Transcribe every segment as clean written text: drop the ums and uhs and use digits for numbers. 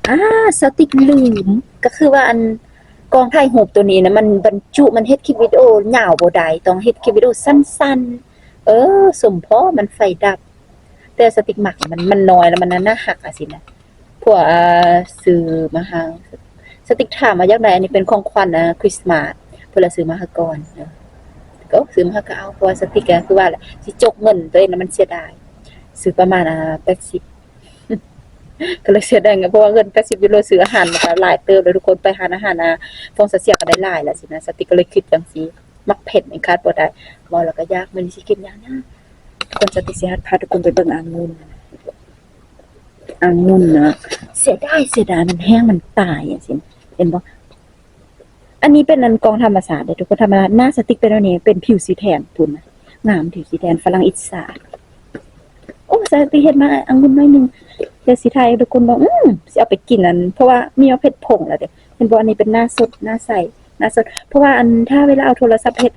อ่าสติ๊กลืมก็คือว่าอันกองถ่ายรูปตัวนี้นะมันบรรจุมันเฮ็ดคลิปวิดีโอยาวบ่ได้ต้องเฮ็ดคลิปวิดีโอสั้นๆสมพอมันไฟดับแต่สติ๊กหมักมันน้อยแล้วมันน่าหักอะสินะพวกซื้อมาหาสติ๊กถามมาจากใดอันนี้เป็นของขวัญคริสต์มาสเพิ่นละซื้อมาให้ก่อนก็ซื้อมาก็เอาเพราะว่าสติ๊กก็คือว่าแหละสิจกเงินตัวเองน่ะมันเสียดายซื้อประมาณ80ก็เลยเสียดายไงเพราะว่าเงิน80 ยูโรซื้ออาหารมันก็หลายเติบเลยทุกคนไปหาอาหารฟองเสียก็ได้หลายแล้วสินะสติ๊กก็เลยคิดจังซี่มักเผ็ดนี่คาดบ่ได้เว้าแล้วก็ยากมื้อนี้สิกินหยังนะทุกคนสติ๊กสิพาทุกคนไปเบิ่งองุ่นนะเสียดายมันแห้งมันตายจังซี่เห็นบ่อันนี้เป็นอันกองธรรมศาสตร์เด้ทุกคนธรรมดาหน้าสติ๊กเป็นอันนี้เป็นผิวสีแทนพุ่นน่ะงามผิวสีแทนฝรั่งอิจฉาโอ้สติ๊กเฮ็ดมาองุ่นน้อยนึงเดี๋ยวสิถ่ายทุกคนบอกสิเอาไปกินอันเพราะว่ามีเอาเผ็ดผงแล้วเด้เห็นบ่อันนี้เป็นหน้าสดหน้าใสหน้าสดเพราะว่าอันถ้าเวลาเอาโทรศัพท์เฮ็ด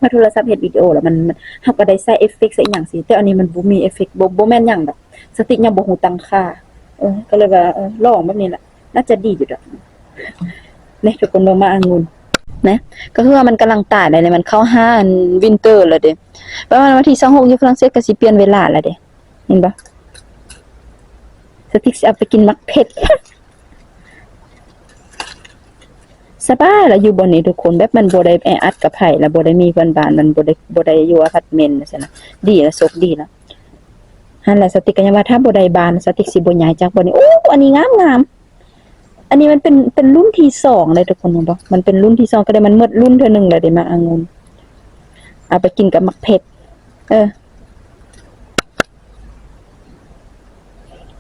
มาโทรศัพท์เฮ็ดวิดีโอแล้วมันเฮาก็ได้ใส่เอฟเฟกต์ใส่หยังสิแต่อันนี้มันบ่มีเอฟเฟกต์บ่แม่นหยังดอกสติ๊กยังบ่ฮู้ตั้งค่าก็เลยว่าลองแบบนี้แหละน่าจะดีอยู่ดอกนี่ทุกคนลงมาองุ่นนะก็คือว่ามันกำลังตายเลยมันเข้า5อันวินเตอร์แล้วเด้ประมาณวันที่26อยู่ฝรั่งเศสก็สิเปลี่ยนเวลาแล้วเด้เห็นบ่สติ๊กสิเอาไปกินมักเผ็ดสบายแล้วอยู่บนนี้ทุกคนแบบมันบ่ได้แออัดกับไผแล้วบ่ได้มีบ้านๆมันบ่ได้อยู่อพาร์ตเมนต์ซั่นน่ะดีแล้วสกดีแล้วหั่นแหละสติ๊กก็ยังว่าถ้าบ่ได้บ้านสติ๊กสิบ่ย้ายจากบ่นี้โอ้อันนี้งามอันนี้มันเป็นรุ่นที่2เลยทุกคนเห็นบ่มันเป็นรุ่นที่2ก็ได้มันหมดรุ่นเทื่อนึงแล้วได้มาองุ่นเอาไปกินกับมักเผ็ด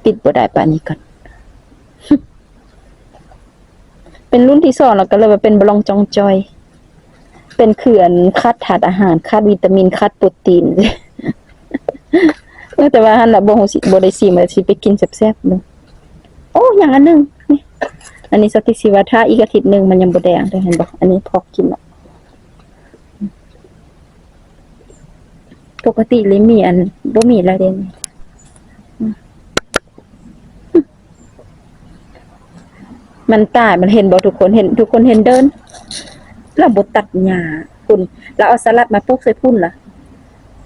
ปิดบ่ได้ปานนี้ก่อนเป็นรุ่นที่2แล้วก็เลยว่าเป็นบลองจองจอยเป็นเขื่อนคัดถาดอาหารคัดวิตามินคัดโปรตีนแต่ว่าหั่นน่ะบ่ฮู้สิบ่ได้ซิมสิไปกินแซ่บๆนึงโอ้อย่างอันนึงนี่อันนี้สติสิว่าถ้าอีกอาทิตย์นึงมันยังบ่แดงเด้เห็นบ่อันนี้พอกินแล้วปกติเลยมีอันบ่มีแล้วเด้มันตายมันเห็นบ่ทุกคนเห็นเดินแล้วบ่ตัดหญ้าคุณแล้วเอาสลัดมาปลูกใส่พุ่นล่ะ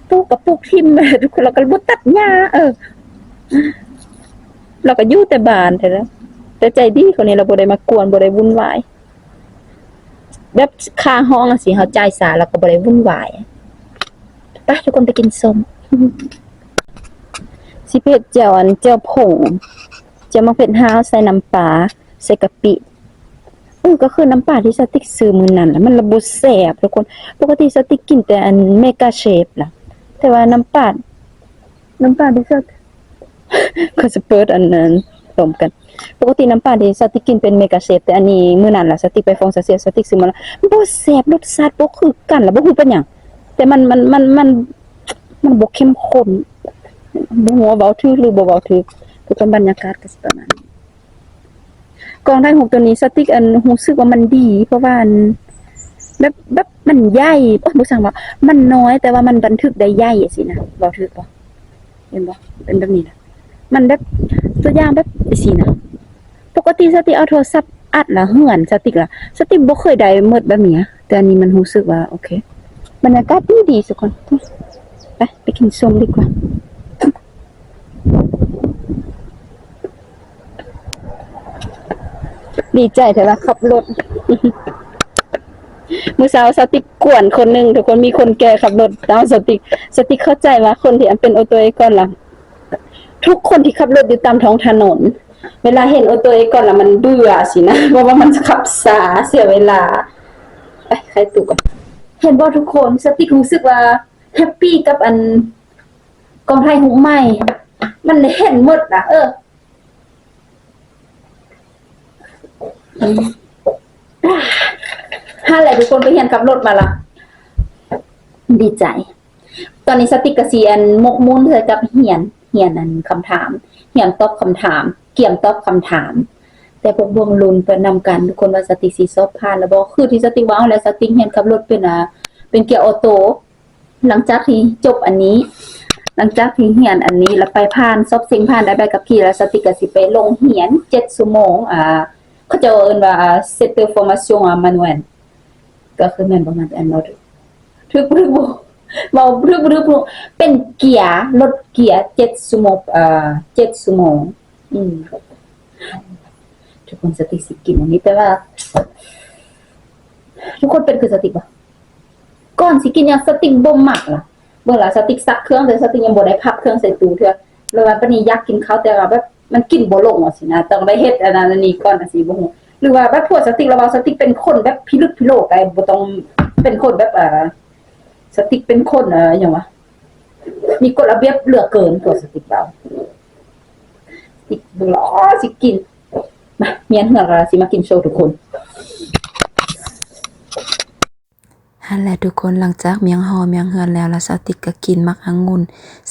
ปลูกก็ปลูกทิ่มทุกคนแล้วก็บ่ตัดหญ้าเราก็อยู่แต่บ้านแท้แล้วแต่ใจดีคนนี้เราบ่ได้มากวนบ่ได้วุ่นวายแบบค่าห้องสิเฮาจ่ายสาแล้วก็บ่ได้วุ่นวายไปทุกคนไปกินส้มสิเผ็ดแจ่วแจ่วผงแจ่วมะเขือห้าวใส่น้ำปลาใส่กะปิก็คือน้ำปลาที่สติ๊กซื้อมื้อนั้นแล้วมันระบ่แซ่บทุกคนปกติสติ๊กกินแต่อันเมกาเชฟล่ะแต่ว่าน้ำปลาที่สก็จะเปิดอันนั้นรวมกันปกติน้ำปลาที่สติ๊กกินเป็นเมกาเชฟแต่อันนี้มื้อนั้นล่ะสติ๊กไปฟองซาเซียสติ๊กซื้อมาแล้วบ่แซ่บรสชาติบ่คือกันแล้วบ่ฮู้เป็นหยังแต่มันบ่เข้มข้นบ่ฮู้ว่าเว้าถูกหรือบ่เว้าถูกทุกคนบรรยากาศก็สิประมาณนี้กองถ่ายรูปตัวนี้สติ๊กอันรู้สึกว่ามันดีเพราะว่าแบบมันใหญ่บ่สั่งว่ามันน้อยแต่ว่ามันบันทึกได้ใหญ่สินะเว้าถูกบ่เห็นบ่เป็นแบบนี้นะมันแบบตัวอย่างแบบสินะปกติสติ๊กเอาโทรศัพท์อัดแล้วเหือนสติ๊กบ่เคยได้หมดแบบนี้แต่อันนี้มันรู้สึกว่าโอเคบรรยากาศดีทุกคนไปกินส้มดีกว่าดีใจแต่ว่าขับรถมื้อเช้าสติ๊กกวนคนนึงทุกคนมีคนแก่ขับรถแล้วสติ๊กเข้าใจว่าคนที่เป็นออโตเอก่อนล่ะทุกคนที่ขับรถอยู่ตามท้องถนนเวลาเห็นออโตเอก่อนล่ะมันเบื่อสินะเพราะว่ามันขับช้าเสียเวลาไปใครตู่ก่อนเห็นบ่ทุกคนสติ๊กรู้สึกว่าแฮปปี้กับอันกองถ่ายรูปใหม่มันเห็นหมดน่ะถ้าแหละทุกคนไปเรียนขับรถมาละดีใจตอนนี้สติ๊กเกอร์ซีอันมกมุ่นเธอกับเหียนอันคำถามเหียนตอบคำถามเกี่ยมตอบคำถามแต่พวกดวงลุนเพิ่นนำกันทุกคนว่าสติ๊กสิสอบผ่านแล้วบ่คือที่สติ๊กว่าแล้วสติ๊กเรียนขับรถเป็นเกียร์ออโต้หลังจากที่จบอันนี้ หลังจากที่เรียนอันนี้แล้วไปผ่านซอบซิงผ่านได้ใบกับพี่แล้วสติกก็สิไปลงเรียน7ชั่วโมงเขาจะเอิ้นว่าCenter Formation Manuel ก็คือแม่นบ่แม่นอันนั้นทึกบ่เว้าทึกเป็นเกียร์รถเกียร์7ชั่วโมง7ชั่วโมงทุกคนสติกสิกินอันนี้แต่ว่าทุกคนเป็นคือสติกบ่ก่อนสิกินยังสติกบ่มักล่ะเบิ่งล่ะสติกซักเครื่องแต่สติกยังบ่ได้พับเครื่องใส่ตู้เทื่อแล้วว่าปานนี้อยากกินข้าวแต่ว่าแบบมันกินบ่ลงว่าซี่นะต้องได้เฮ็ดอันนั้นอันนี้ก่อนจังซี่บ่ฮู้หรือว่าแบบพวกสติกแล้วว่าสติกเป็นคนแบบพิลึกพิโลกไอ้บ่ต้องเป็นคนแบบสติกเป็นคนหยังวะมีกฎระเบียบเหลือเกินตัวสติกเราสติกบ่รอสิกินมาเมียนเหือกสิมากินโชว์ทุกคนนั่นแหละทุกคนหลังจากเมียงหอเมียงเฮือนแล้วสติกก็กินมักองุ่น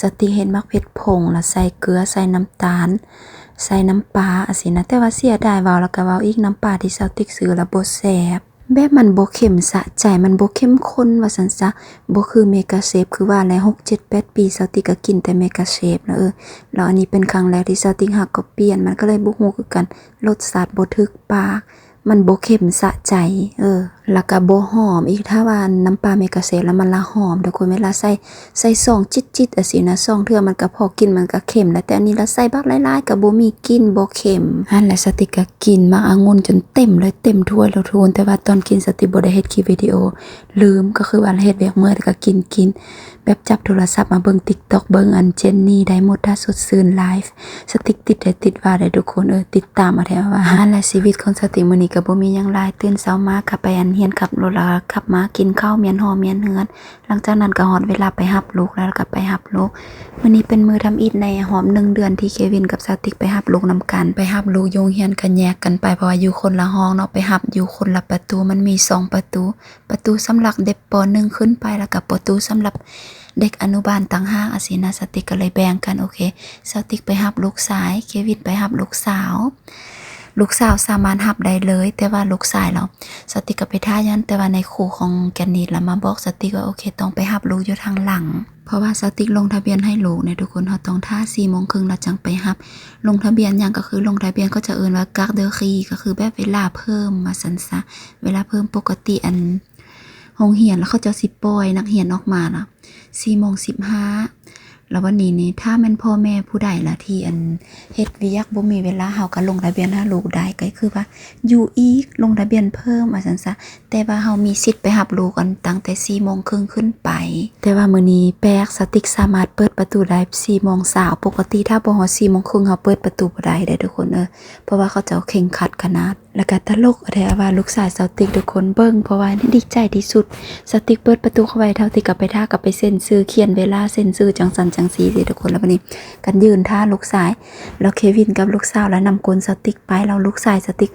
สติเฮ็ดมักเผ็ดผงแล้วใส่เกลือใส่น้ำตาลใส่น้ำปลาสินะแต่ว่าเสียดายเว้าแล้วก็เว้าอีกน้ำปลาที่สติกซื้อแล้วบ่แซ่บแบบมันบ่เข้มสะใจมันบ่เข้มข้นว่าซั่นซะบ่คือเมกาเซฟคือว่าแล้ว6 7 8 ปีสติกก็กินแต่เมกาเซฟนะแล้วอันนี้เป็นครั้งแรกที่สติกหักก็เปลี่ยนมันก็เลยบ่ฮู้คือกันรสชาติบ่ถึกปากมันบ่เข้มสะใจแล้วก็บ่หอมอีกถ้าว่าน้ำปลาเมกาเซฟแล้วมันละหอมทุกคนเวลาใส่ซองจิตๆสินะซองเทื่อมันก็พอกินมันก็เค็มแล้วแต่อันนี้ละใส่บักหลายๆก็บ่มีกลิ่นบ่เค็มหั่นแหละสติกก็กินมาองุ่นจนเต็มเลยเต็มถ้วยแล้วทุกคนแต่ว่าตอนกินสติบ่ได้เฮ็ดคลิปวิดีโอลืมก็คือว่าเฮ็ดเวียกเมื่อแต่ก็กินแบบจับโทรศัพท์มาเบิ่ง TikTok เบิ่งอันเจนนี่ได้หมดถ้าสดชื่นไลฟ์สติกติดว่าได้ทุกคนติดตามมาแท้ว่าหั่นแหละชีวิตของสติมื้อนี้ก็บ่มีหยังหลายตื่นเช้ามาก็ไปอันเฮียนขับรถแล้วขับมากินข้าวเมียนหอเมียนเฮือนหลังจากนั้นก็ฮอดเวลาไปรับลูกแล้วก็ไปรับลูกมื้อนี้เป็นมื้อทำอิฐในหอม1เดือนที่เควินกับสติกไปรับลูกนํกันไปรับลูกโรงเรียนกันแยกกันไปเพราะว่าอยู่คนละห้องเนาะไปรับอยู่คนละประตูมันมี2ประตูสำหรับเด็กป .1 ขึ้นไปแล้วก็ประตูสำหรับเด็กอนุบาลต่างหากสินะสติกก็เลยแบ่งกันโอเคสติกไปรับลูกชายเควินไปรับลูกสาวสามารถหับได้เลยแต่ว่าลูกชายเราสติกก็ไปท่ายันแต่ว่าในครูของแกนนิดแล้วมาบอกสติกว่าโอเคต้องไปหับลูกอยู่ทางหลังเพราะว่าสติกลงทะเบียนให้ลูกเนี่ยทุกคนเขาต้องท่า 4:30 แล้วจังไปหับลงทะเบียนยังก็คือลงทะเบียนก็จะเอิ้นว่ากักเดอคีก็คือแบบเวลาเพิ่มมาซั่นซะเวลาเพิ่มปกติอันโรงเรียนแล้วเขาจะสิปล่อยนักเรียนออกมาล่ะ 4:15แล้ววันนี้นี่ถ้าแม่นพ่อแม่ผู้ใดล่ะที่อันเฮ็ดเวียกบ่มีเวลาเฮาก็ลงทะเบียนหาลูกได้ก็คือว่าอยู่อีกลงทะเบียนเพิ่มว่าซั่นซะแต่ว่าเฮามีสิทธิ์ไปรับลูกกันตั้งแต่ 4:30 ขึ้นไปแต่ว่ามื้อนี้แปลกสติกสามารถเปิดประตูได้ 4:20ปกติถ้าบ่ฮอด 4:30 เฮาเปิดประตูบ่ได้เด้อทุกคนเพราะว่าเขาจะเคร่งครัดขนาดแล้วก็ตลกแท้ว่าลูกชายสติกทุกคนเบิ่งเพราะว่าดีใจที่สุดสติกเปิดประตูเข้าไปเท่าที่กับไปท่ากับไปเซ็นชื่อเขียนเวลาเซ็นชื่อจังสันจังสีสิทุกคนแล้วบัดนี้กันยืนท่าลูกชายแล้วเควินกับลูกสาวแล้วนำกลสติกไปแล้วลูกชายสติก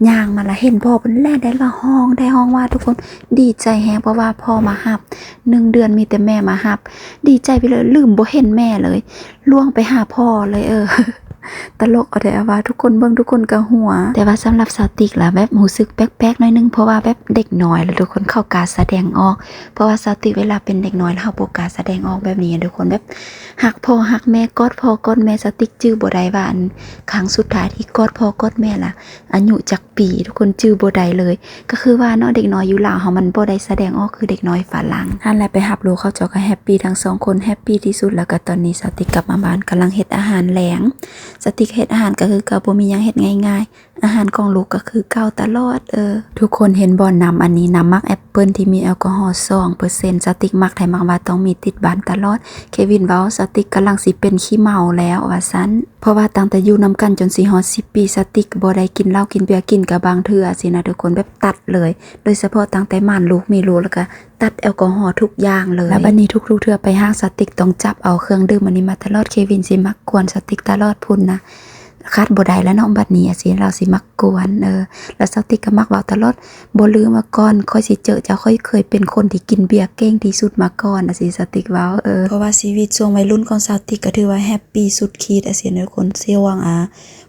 ย่างมาละเห็นพ่อเพิ่นแล่ได้ละห้องว่าทุกคนดีใจแฮงเพราะว่าพ่อมารับ1เดือนมีแต่แม่มารับดีใจไปเลยลืมบ่เห็นแม่เลยล่วงไปหาพ่อเลยตลกแต่ว่าทุกคนเบิ่งทุกคนก็หัวแต่ว่าสำหรับสาวติ๊กล่ะแบบรู้สึกแปลกๆหน่อยนึงเพราะว่าแบบเด็กน้อยแล้วทุกคนเข้ากล้าแสดงออกเพราะว่าสาวติ๊กเวลาเป็นเด็กน้อยแล้วเฮาบ่กล้าแสดงออกแบบนี้ทุกคนแบบฮักพ่อฮักแม่กอดพ่อกอดแม่สาวติ๊กจื้อบ่ได้ว่าอันครั้งสุดท้ายที่กอดพ่อกอดแม่ล่ะอายุจักปีทุกคนจื้อบ่ได้เลยก็คือว่าเนาะเด็กน้อยอยู่ลาวเฮามันบ่ได้แสดงออกคือเด็กน้อยฝรั่งหั่นแหละไปรับลูกเขาเจ้าก็แฮปปี้ทั้ง2คนแฮปปี้ที่สุดแล้วก็ตอนนี้สาวติ๊กกลับมาบ้านกำลังเฮ็ดอาหารแลงสติ๊กเฮ็ดอาหารก็คือก็บ่มีหยังเฮ็ดง่ายๆอาหารของลูกก็คือเก่าตลอดทุกคนเห็นบ่น้ำอันนี้น้ำมักแอปเปิ้ลที่มีแอลกอฮอล์ 2% สติ๊กมักไทยมักว่าต้องมีติดบ้านตลอดเควินเว้าสติ๊กกำลังสิเป็นขี้เมาแล้วว่าซั่นเพราะว่าตั้งแต่อยู่นำกันจนสิฮอด10 ปีสติ๊กบ่ได้กินเหล้ากินเบียร์กินกับบางเทื่อสินะทุกคนแบบตัดเลยโดยเฉพาะตั้งแต่ม่านลูกมีลูกแล้วก็ตัดแอลกอฮอล์ทุกอย่างเลยแล้วบัดนี้ทุกๆเทื่อไปห้างสติ๊กต้องจับเอาเครื่องดื่มอันนี้มาตลอดเควินสิมักกวนสติ๊กตลอดพุ่นนะคาดบ่ได้แล้วเนาะบัดนี้สิเราสิมักกวนแล้วสติ๊กก็มักเว้าตลอดบ่ลืมมาก่อนค่อยสิเจอจะค่อยเคยเป็นคนที่กินเบียร์เก่งที่สุดมาก่อนสิสติ๊กเว้าเพราะว่าชีวิตช่วงวัยรุ่นของสติ๊กก็ถือว่าแฮปปี้สุดขีดสิทุกคนเสียหวัง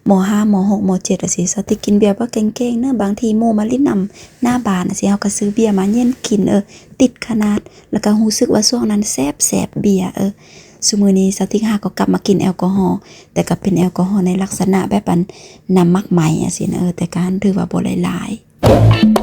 ม.5 ม.6 ม.7 สิสติ๊กกินเบียร์บ่เก่งๆเนาะบางทีหมู่มาลิ้นนำหน้าบ้านสิเฮาก็ซื้อเบียร์มาเย็นกินติดขนาดแล้วก็รู้สึกว่าช่วงนั้นแซ่บเบียร์ ซุมื้อนี้สติกหาก็กลับมากินแอลกอฮอล์แต่ก็เป็นแอลกอฮอล์ในลักษณะแบบอันน้ำมักไหมอะสินะแต่ก็ถือว่าบ่หลายๆ